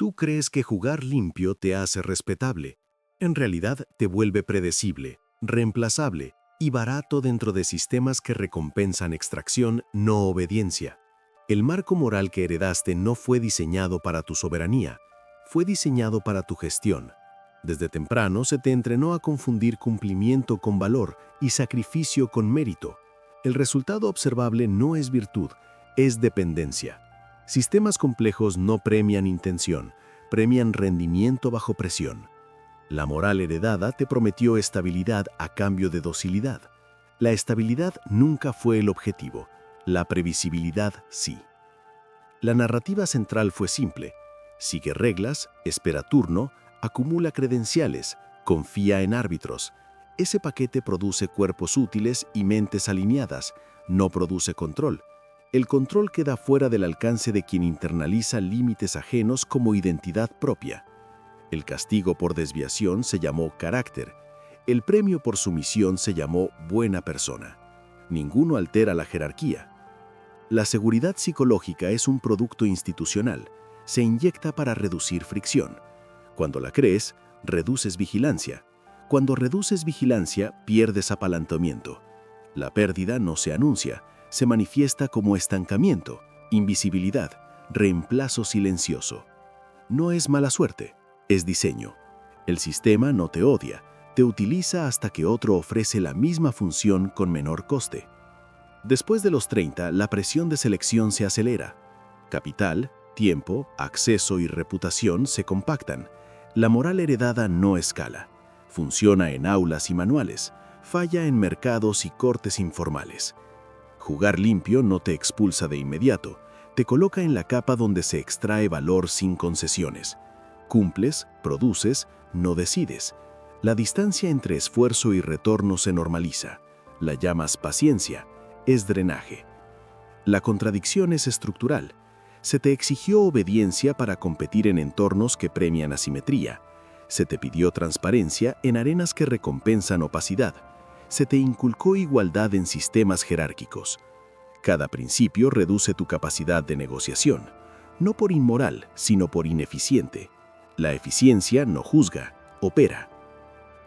Tú crees que jugar limpio te hace respetable. En realidad te vuelve predecible, reemplazable y barato dentro de sistemas que recompensan extracción, no obediencia. El marco moral que heredaste no fue diseñado para tu soberanía, fue diseñado para tu gestión. Desde temprano se te entrenó a confundir cumplimiento con valor y sacrificio con mérito. El resultado observable no es virtud, es dependencia. Sistemas complejos no premian intención, premian rendimiento bajo presión. La moral heredada te prometió estabilidad a cambio de docilidad. La estabilidad nunca fue el objetivo, la previsibilidad sí. La narrativa central fue simple: sigue reglas, espera turno, acumula credenciales, confía en árbitros. Ese paquete produce cuerpos útiles y mentes alineadas, no produce control. El control queda fuera del alcance de quien internaliza límites ajenos como identidad propia. El castigo por desviación se llamó carácter. El premio por sumisión se llamó buena persona. Ninguno altera la jerarquía. La seguridad psicológica es un producto institucional. Se inyecta para reducir fricción. Cuando la crees, reduces vigilancia. Cuando reduces vigilancia, pierdes apalancamiento. La pérdida no se anuncia, se manifiesta como estancamiento, invisibilidad, reemplazo silencioso. No es mala suerte, es diseño. El sistema no te odia, te utiliza hasta que otro ofrece la misma función con menor coste. Después de los 30, la presión de selección se acelera. Capital, tiempo, acceso y reputación se compactan. La moral heredada no escala. Funciona en aulas y manuales, falla en mercados y cortes informales. Jugar limpio no te expulsa de inmediato, te coloca en la capa donde se extrae valor sin concesiones. Cumples, produces, no decides. La distancia entre esfuerzo y retorno se normaliza. La llamas paciencia, es drenaje. La contradicción es estructural. Se te exigió obediencia para competir en entornos que premian asimetría. Se te pidió transparencia en arenas que recompensan opacidad. Se te inculcó igualdad en sistemas jerárquicos. Cada principio reduce tu capacidad de negociación, no por inmoral, sino por ineficiente. La eficiencia no juzga, opera.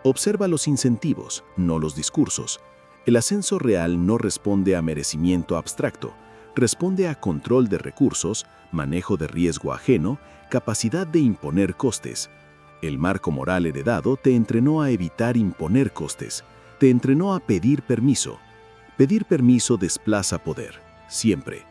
Observa los incentivos, no los discursos. El ascenso real no responde a merecimiento abstracto, responde a control de recursos, manejo de riesgo ajeno, capacidad de imponer costes. El marco moral heredado te entrenó a evitar imponer costes, te entrenó a pedir permiso. Pedir permiso desplaza poder, siempre.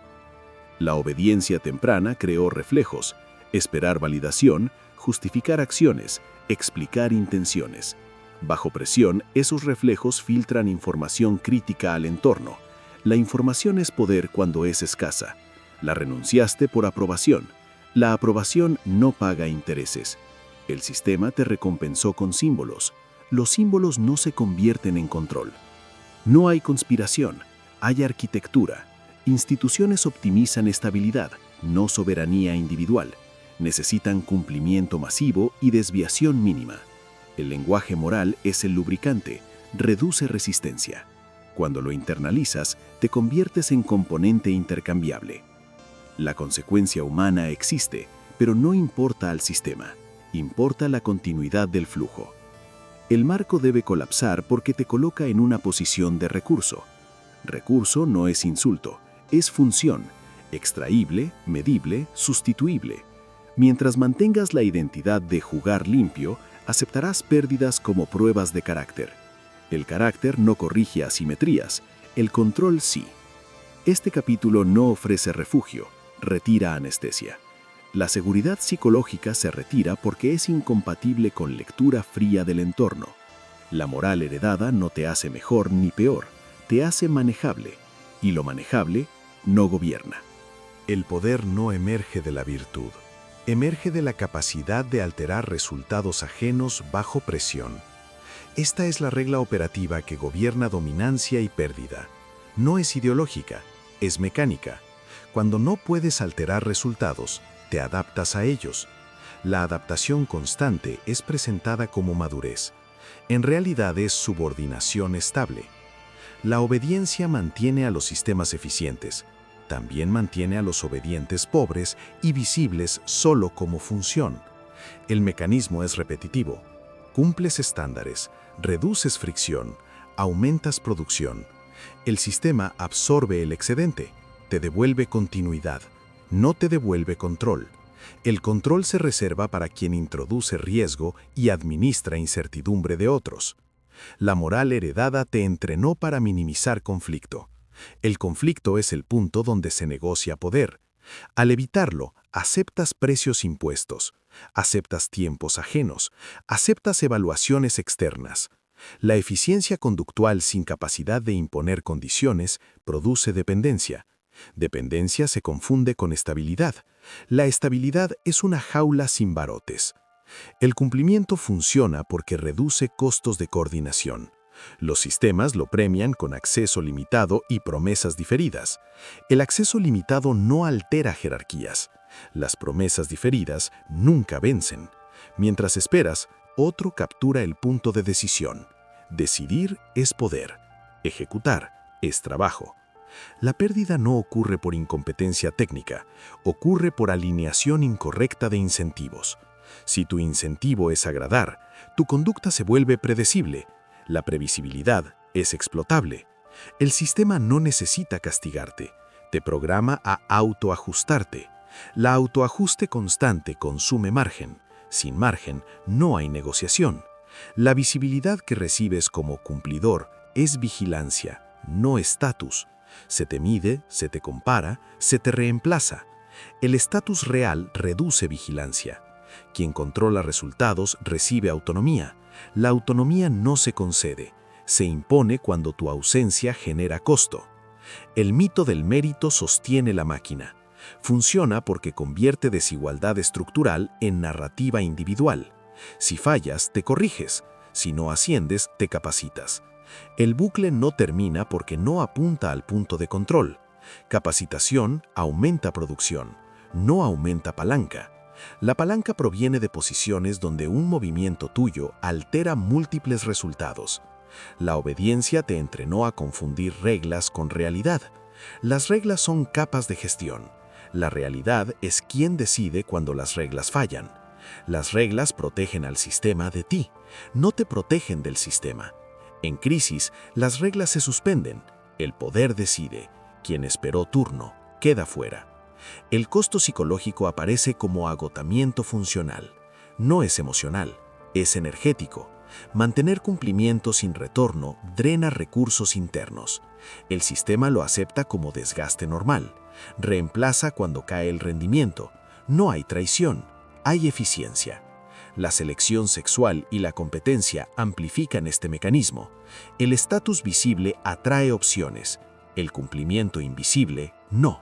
La obediencia temprana creó reflejos, esperar validación, justificar acciones, explicar intenciones. Bajo presión, esos reflejos filtran información crítica al entorno. La información es poder cuando es escasa. La renunciaste por aprobación. La aprobación no paga intereses. El sistema te recompensó con símbolos. Los símbolos no se convierten en control. No hay conspiración, hay arquitectura. Instituciones optimizan estabilidad, no soberanía individual. Necesitan cumplimiento masivo y desviación mínima. El lenguaje moral es el lubricante, reduce resistencia. Cuando lo internalizas, te conviertes en componente intercambiable. La consecuencia humana existe, pero no importa al sistema, importa la continuidad del flujo. El marco debe colapsar porque te coloca en una posición de recurso. Recurso no es insulto, es función, extraíble, medible, sustituible. Mientras mantengas la identidad de jugar limpio, aceptarás pérdidas como pruebas de carácter. El carácter no corrige asimetrías, el control sí. Este capítulo no ofrece refugio, retira anestesia. La seguridad psicológica se retira porque es incompatible con lectura fría del entorno. La moral heredada no te hace mejor ni peor, te hace manejable, y lo manejable no gobierna. El poder no emerge de la virtud, emerge de la capacidad de alterar resultados ajenos bajo presión. Esta es la regla operativa que gobierna dominancia y pérdida. No es ideológica, es mecánica. Cuando no puedes alterar resultados, te adaptas a ellos. La adaptación constante es presentada como madurez. En realidad es subordinación estable. La obediencia mantiene a los sistemas eficientes. también mantiene a los obedientes pobres y visibles solo como función. El mecanismo es repetitivo. Cumples estándares, reduces fricción, aumentas producción. El sistema absorbe el excedente, te devuelve continuidad, no te devuelve control. El control se reserva para quien introduce riesgo y administra incertidumbre de otros. La moral heredada te entrenó para minimizar conflicto. El conflicto es el punto donde se negocia poder. Al evitarlo, aceptas precios impuestos, aceptas tiempos ajenos, aceptas evaluaciones externas. La eficiencia conductual sin capacidad de imponer condiciones produce dependencia. Dependencia se confunde con estabilidad. La estabilidad es una jaula sin barotes. El cumplimiento funciona porque reduce costos de coordinación. Los sistemas lo premian con acceso limitado y promesas diferidas. El acceso limitado no altera jerarquías. Las promesas diferidas nunca vencen. Mientras esperas, otro captura el punto de decisión. Decidir es poder. Ejecutar es trabajo. La pérdida no ocurre por incompetencia técnica, ocurre por alineación incorrecta de incentivos. Si tu incentivo es agradar, tu conducta se vuelve predecible. La previsibilidad es explotable. El sistema no necesita castigarte, te programa a autoajustarte. La autoajuste constante consume margen. Sin margen no hay negociación. La visibilidad que recibes como cumplidor es vigilancia, no estatus. Se te mide, se te compara, se te reemplaza. El estatus real reduce vigilancia. Quien controla resultados recibe autonomía. La autonomía no se concede, se impone cuando tu ausencia genera costo. El mito del mérito sostiene la máquina. Funciona porque convierte desigualdad estructural en narrativa individual. Si fallas, te corriges. Si no asciendes, te capacitas. El bucle no termina porque no apunta al punto de control. Capacitación aumenta producción, no aumenta palanca. La palanca proviene de posiciones donde un movimiento tuyo altera múltiples resultados. La obediencia te entrenó a confundir reglas con realidad. Las reglas son capas de gestión. La realidad es quien decide cuando las reglas fallan. Las reglas protegen al sistema de ti, no te protegen del sistema. En crisis, las reglas se suspenden. El poder decide. Quien esperó turno, queda fuera. El costo psicológico aparece como agotamiento funcional. No es emocional, es energético. Mantener cumplimiento sin retorno drena recursos internos. El sistema lo acepta como desgaste normal. Reemplaza cuando cae el rendimiento. No hay traición, hay eficiencia. La selección sexual y la competencia amplifican este mecanismo. El estatus visible atrae opciones. El cumplimiento invisible, no.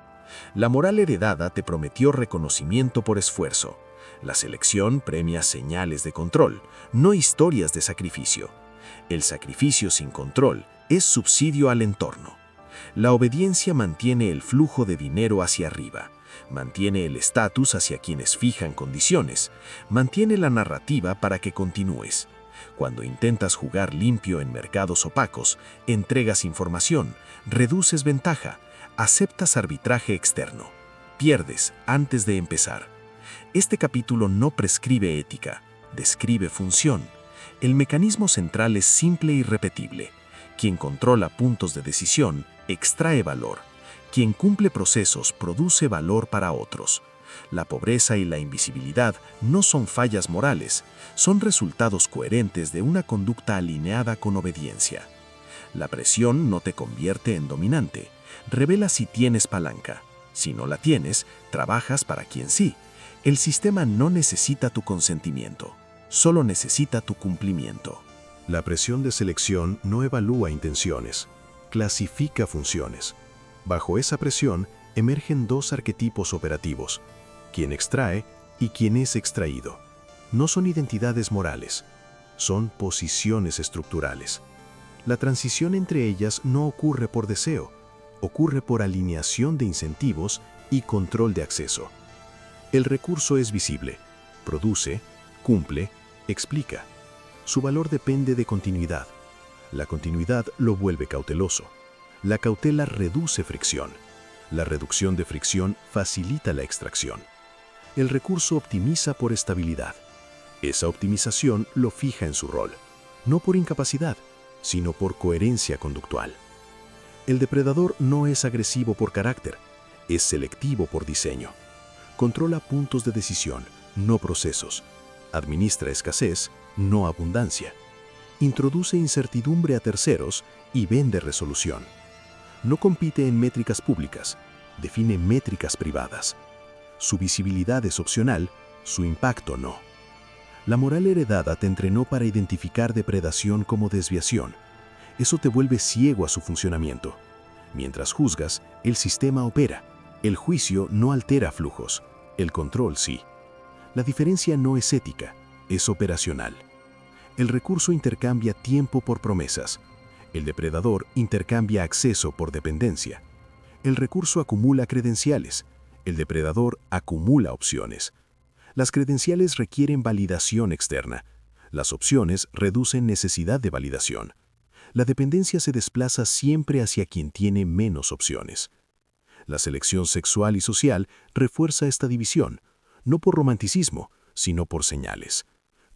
La moral heredada te prometió reconocimiento por esfuerzo. La selección premia señales de control, no historias de sacrificio. El sacrificio sin control es subsidio al entorno. La obediencia mantiene el flujo de dinero hacia arriba, mantiene el estatus hacia quienes fijan condiciones, mantiene la narrativa para que continúes. Cuando intentas jugar limpio en mercados opacos, entregas información, reduces ventaja, aceptas arbitraje externo, pierdes antes de empezar. Este capítulo no prescribe ética, describe función. El mecanismo central es simple y repetible. Quien controla puntos de decisión extrae valor. Quien cumple procesos produce valor para otros. La pobreza y la invisibilidad no son fallas morales, son resultados coherentes de una conducta alineada con obediencia. La presión no te convierte en dominante, revela si tienes palanca. Si no la tienes, trabajas para quien sí. El sistema no necesita tu consentimiento, solo necesita tu cumplimiento. La presión de selección no evalúa intenciones, clasifica funciones. Bajo esa presión emergen dos arquetipos operativos, quien extrae y quien es extraído. No son identidades morales, son posiciones estructurales. La transición entre ellas no ocurre por deseo, ocurre por alineación de incentivos y control de acceso. El recurso es visible, produce, cumple, explica. Su valor depende de continuidad. La continuidad lo vuelve cauteloso. La cautela reduce fricción. La reducción de fricción facilita la extracción. El recurso optimiza por estabilidad. Esa optimización lo fija en su rol, no por incapacidad, sino por coherencia conductual. El depredador no es agresivo por carácter, es selectivo por diseño. Controla puntos de decisión, no procesos. Administra escasez, no abundancia. Introduce incertidumbre a terceros y vende resolución. No compite en métricas públicas, define métricas privadas. Su visibilidad es opcional, su impacto no. La moral heredada te entrenó para identificar depredación como desviación. Eso te vuelve ciego a su funcionamiento. Mientras juzgas, el sistema opera. El juicio no altera flujos, el control sí. La diferencia no es ética, es operacional. El recurso intercambia tiempo por promesas. El depredador intercambia acceso por dependencia. El recurso acumula credenciales. El depredador acumula opciones. Las credenciales requieren validación externa. Las opciones reducen necesidad de validación. La dependencia se desplaza siempre hacia quien tiene menos opciones. La selección sexual y social refuerza esta división, no por romanticismo, sino por señales.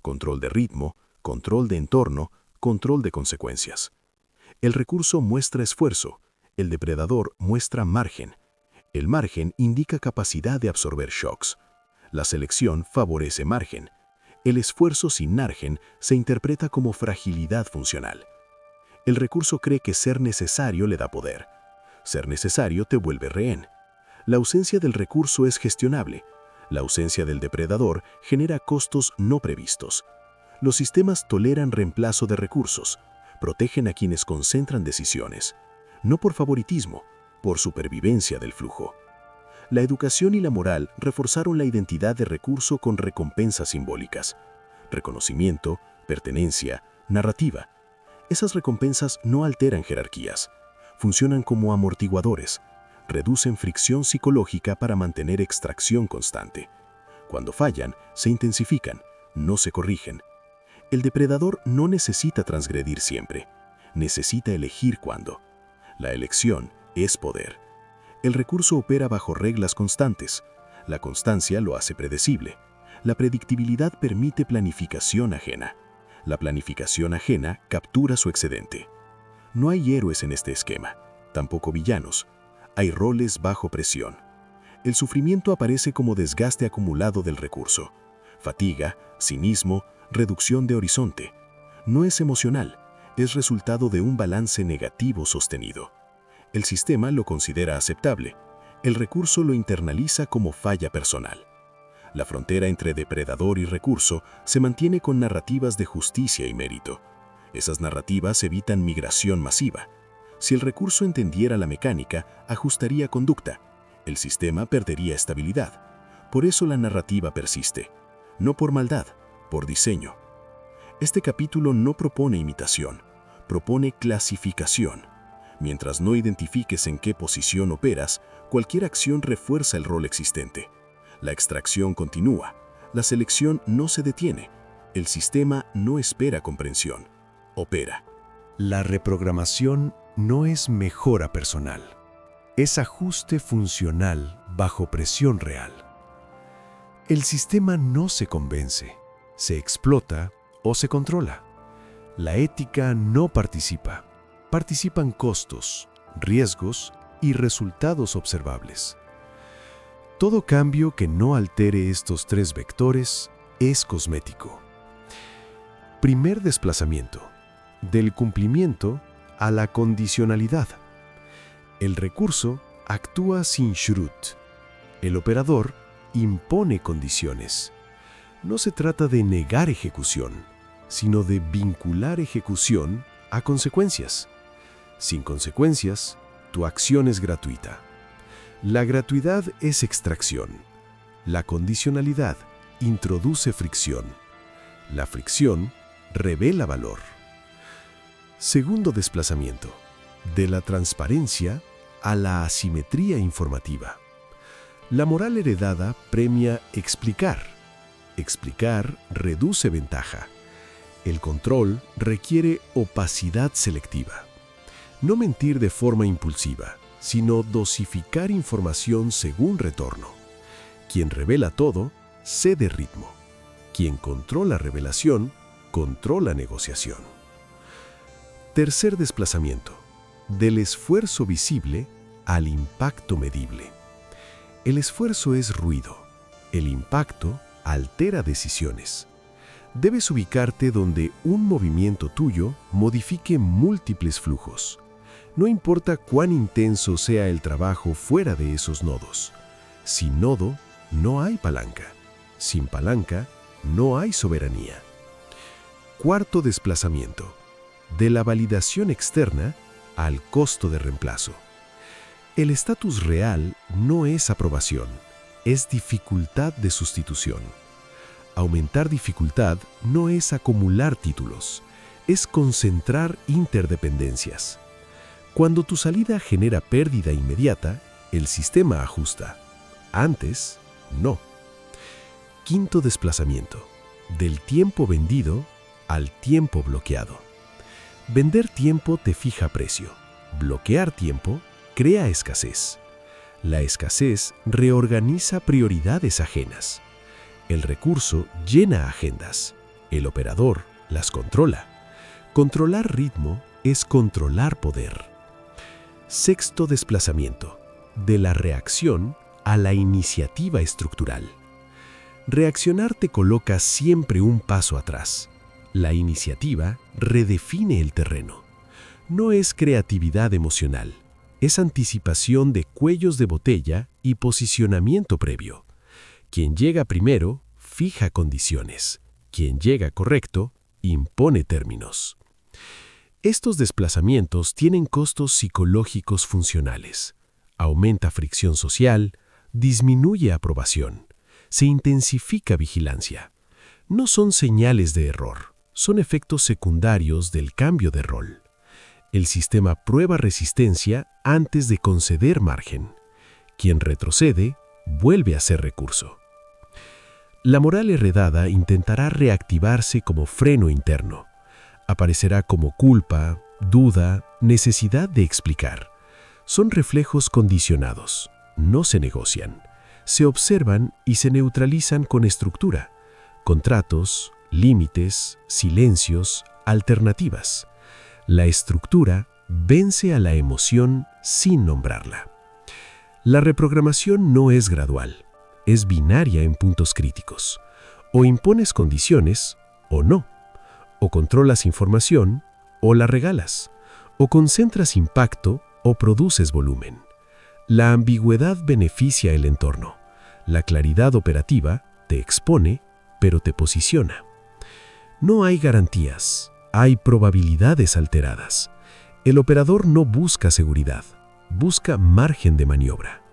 Control de ritmo, control de entorno, control de consecuencias. El recurso muestra esfuerzo, el depredador muestra margen. El margen indica capacidad de absorber shocks. La selección favorece margen. El esfuerzo sin margen se interpreta como fragilidad funcional. El recurso cree que ser necesario le da poder. Ser necesario te vuelve rehén. La ausencia del recurso es gestionable. La ausencia del depredador genera costos no previstos. Los sistemas toleran reemplazo de recursos, protegen a quienes concentran decisiones, no por favoritismo, por supervivencia del flujo. La educación y la moral reforzaron la identidad de recurso con recompensas simbólicas. Reconocimiento, pertenencia, narrativa. Esas recompensas no alteran jerarquías, funcionan como amortiguadores, reducen fricción psicológica para mantener extracción constante. Cuando fallan, se intensifican, no se corrigen. El depredador no necesita transgredir siempre, necesita elegir cuándo. La elección es poder. El recurso opera bajo reglas constantes. La constancia lo hace predecible. La predictibilidad permite planificación ajena. La planificación ajena captura su excedente. No hay héroes en este esquema, tampoco villanos. Hay roles bajo presión. El sufrimiento aparece como desgaste acumulado del recurso. Fatiga, cinismo, reducción de horizonte. No es emocional, es resultado de un balance negativo sostenido. El sistema lo considera aceptable. El recurso lo internaliza como falla personal. La frontera entre depredador y recurso se mantiene con narrativas de justicia y mérito. Esas narrativas evitan migración masiva. Si el recurso entendiera la mecánica, ajustaría conducta. El sistema perdería estabilidad. Por eso la narrativa persiste. No por maldad, por diseño. Este capítulo no propone imitación, propone clasificación. Mientras no identifiques en qué posición operas, cualquier acción refuerza el rol existente. La extracción continúa, la selección no se detiene, el sistema no espera comprensión, opera. La reprogramación no es mejora personal, es ajuste funcional bajo presión real. El sistema no se convence, se explota o se controla. La ética no participa, participan costos, riesgos y resultados observables. Todo cambio que no altere estos tres vectores es cosmético. Primer desplazamiento, del cumplimiento a la condicionalidad. El recurso actúa sin shrut. El operador impone condiciones. No se trata de negar ejecución, sino de vincular ejecución a consecuencias. Sin consecuencias, tu acción es gratuita. La gratuidad es extracción. La condicionalidad introduce fricción. La fricción revela valor. Segundo desplazamiento, de la transparencia a la asimetría informativa. La moral heredada premia explicar. Explicar reduce ventaja. El control requiere opacidad selectiva. No mentir de forma impulsiva, sino dosificar información según retorno. Quien revela todo, cede ritmo. Quien controla revelación, controla negociación. Tercer desplazamiento. Del esfuerzo visible al impacto medible. El esfuerzo es ruido. El impacto altera decisiones. Debes ubicarte donde un movimiento tuyo modifique múltiples flujos. No importa cuán intenso sea el trabajo fuera de esos nodos. Sin nodo, no hay palanca. Sin palanca, no hay soberanía. Cuarto desplazamiento. De la validación externa al costo de reemplazo. El estatus real no es aprobación, es dificultad de sustitución. Aumentar dificultad no es acumular títulos, es concentrar interdependencias. Cuando tu salida genera pérdida inmediata, el sistema ajusta. Antes, no. Quinto desplazamiento. Del tiempo vendido al tiempo bloqueado. Vender tiempo te fija precio. Bloquear tiempo crea escasez. La escasez reorganiza prioridades ajenas. El recurso llena agendas. El operador las controla. Controlar ritmo es controlar poder. Sexto desplazamiento. De la reacción a la iniciativa estructural. Reaccionar te coloca siempre un paso atrás. La iniciativa redefine el terreno. No es creatividad emocional, es anticipación de cuellos de botella y posicionamiento previo. Quien llega primero, fija condiciones. Quien llega correcto, impone términos. Estos desplazamientos tienen costos psicológicos funcionales. Aumenta fricción social, disminuye aprobación, se intensifica vigilancia. No son señales de error, son efectos secundarios del cambio de rol. El sistema prueba resistencia antes de conceder margen. Quien retrocede, vuelve a ser recurso. La moral heredada intentará reactivarse como freno interno. Aparecerá como culpa, duda, necesidad de explicar. Son reflejos condicionados, no se negocian. Se observan y se neutralizan con estructura, contratos, límites, silencios, alternativas. La estructura vence a la emoción sin nombrarla. La reprogramación no es gradual, es binaria en puntos críticos. O impones condiciones o no. O controlas información o la regalas. O concentras impacto o produces volumen. La ambigüedad beneficia el entorno. La claridad operativa te expone, pero te posiciona. No hay garantías, hay probabilidades alteradas. El operador no busca seguridad, busca margen de maniobra.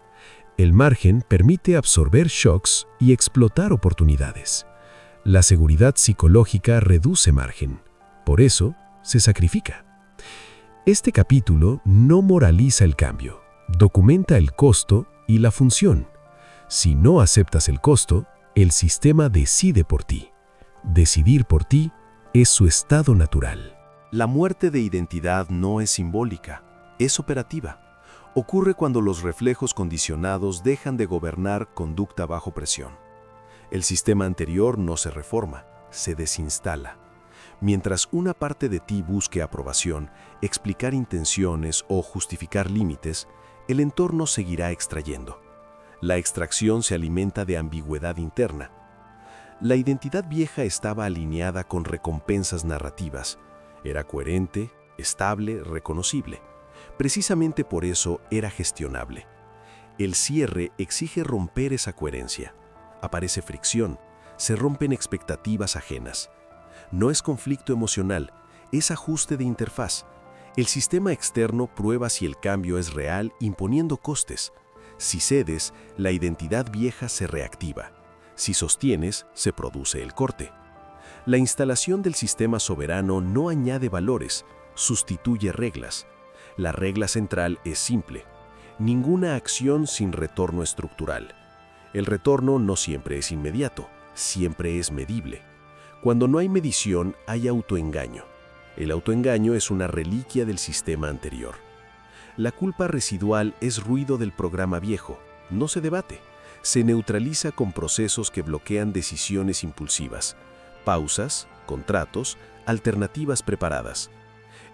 El margen permite absorber shocks y explotar oportunidades. La seguridad psicológica reduce margen, por eso se sacrifica. Este capítulo no moraliza el cambio, documenta el costo y la función. Si no aceptas el costo, el sistema decide por ti. Decidir por ti es su estado natural. La muerte de identidad no es simbólica, es operativa. Ocurre cuando los reflejos condicionados dejan de gobernar conducta bajo presión. El sistema anterior no se reforma, se desinstala. Mientras una parte de ti busque aprobación, explicar intenciones o justificar límites, el entorno seguirá extrayendo. La extracción se alimenta de ambigüedad interna. La identidad vieja estaba alineada con recompensas narrativas. Era coherente, estable, reconocible. Precisamente por eso era gestionable. El cierre exige romper esa coherencia. Aparece fricción, se rompen expectativas ajenas. No es conflicto emocional, es ajuste de interfaz. El sistema externo prueba si el cambio es real imponiendo costes. Si cedes, la identidad vieja se reactiva. Si sostienes, se produce el corte. La instalación del sistema soberano no añade valores, sustituye reglas. La regla central es simple. Ninguna acción sin retorno estructural. El retorno no siempre es inmediato, siempre es medible. Cuando no hay medición, hay autoengaño. El autoengaño es una reliquia del sistema anterior. La culpa residual es ruido del programa viejo, no se debate. Se neutraliza con procesos que bloquean decisiones impulsivas, pausas, contratos, alternativas preparadas.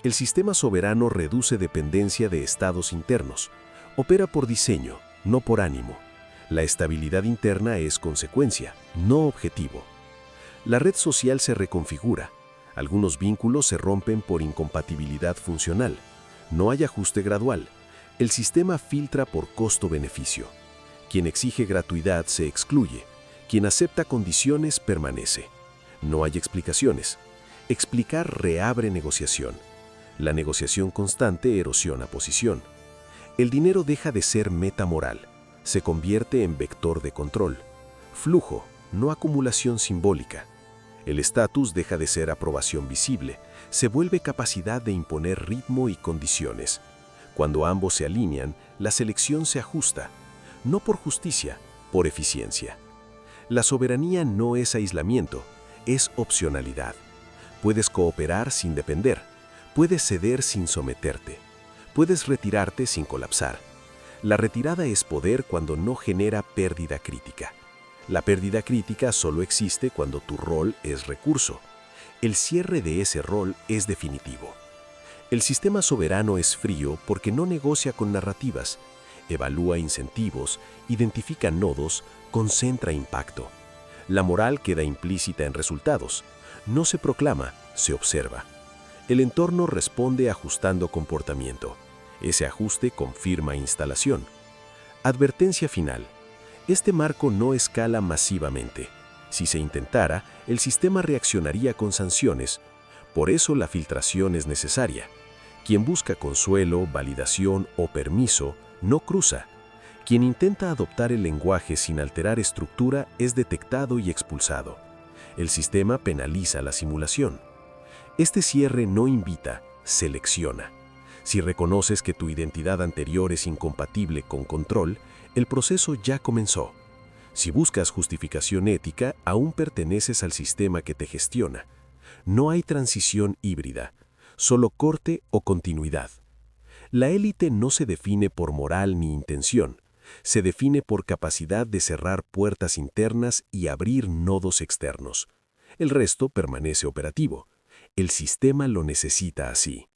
El sistema soberano reduce dependencia de estados internos. Opera por diseño, no por ánimo. La estabilidad interna es consecuencia, no objetivo. La red social se reconfigura. Algunos vínculos se rompen por incompatibilidad funcional. No hay ajuste gradual. El sistema filtra por costo-beneficio. Quien exige gratuidad se excluye. Quien acepta condiciones permanece. No hay explicaciones. Explicar reabre negociación. La negociación constante erosiona posición. El dinero deja de ser meta moral. Se convierte en vector de control. Flujo, no acumulación simbólica. El estatus deja de ser aprobación visible. Se vuelve capacidad de imponer ritmo y condiciones. Cuando ambos se alinean, la selección se ajusta. No por justicia, por eficiencia. La soberanía no es aislamiento, es opcionalidad. Puedes cooperar sin depender. Puedes ceder sin someterte. Puedes retirarte sin colapsar. La retirada es poder cuando no genera pérdida crítica. La pérdida crítica solo existe cuando tu rol es recurso. El cierre de ese rol es definitivo. El sistema soberano es frío porque no negocia con narrativas, evalúa incentivos, identifica nodos, concentra impacto. La moral queda implícita en resultados. No se proclama, se observa. El entorno responde ajustando comportamiento. Ese ajuste confirma instalación. Advertencia final. Este marco no escala masivamente. Si se intentara, el sistema reaccionaría con sanciones. Por eso la filtración es necesaria. Quien busca consuelo, validación o permiso, no cruza. Quien intenta adoptar el lenguaje sin alterar estructura es detectado y expulsado. El sistema penaliza la simulación. Este cierre no invita, selecciona. Si reconoces que tu identidad anterior es incompatible con control, el proceso ya comenzó. Si buscas justificación ética, aún perteneces al sistema que te gestiona. No hay transición híbrida, solo corte o continuidad. La élite no se define por moral ni intención, se define por capacidad de cerrar puertas internas y abrir nodos externos. El resto permanece operativo. El sistema lo necesita así.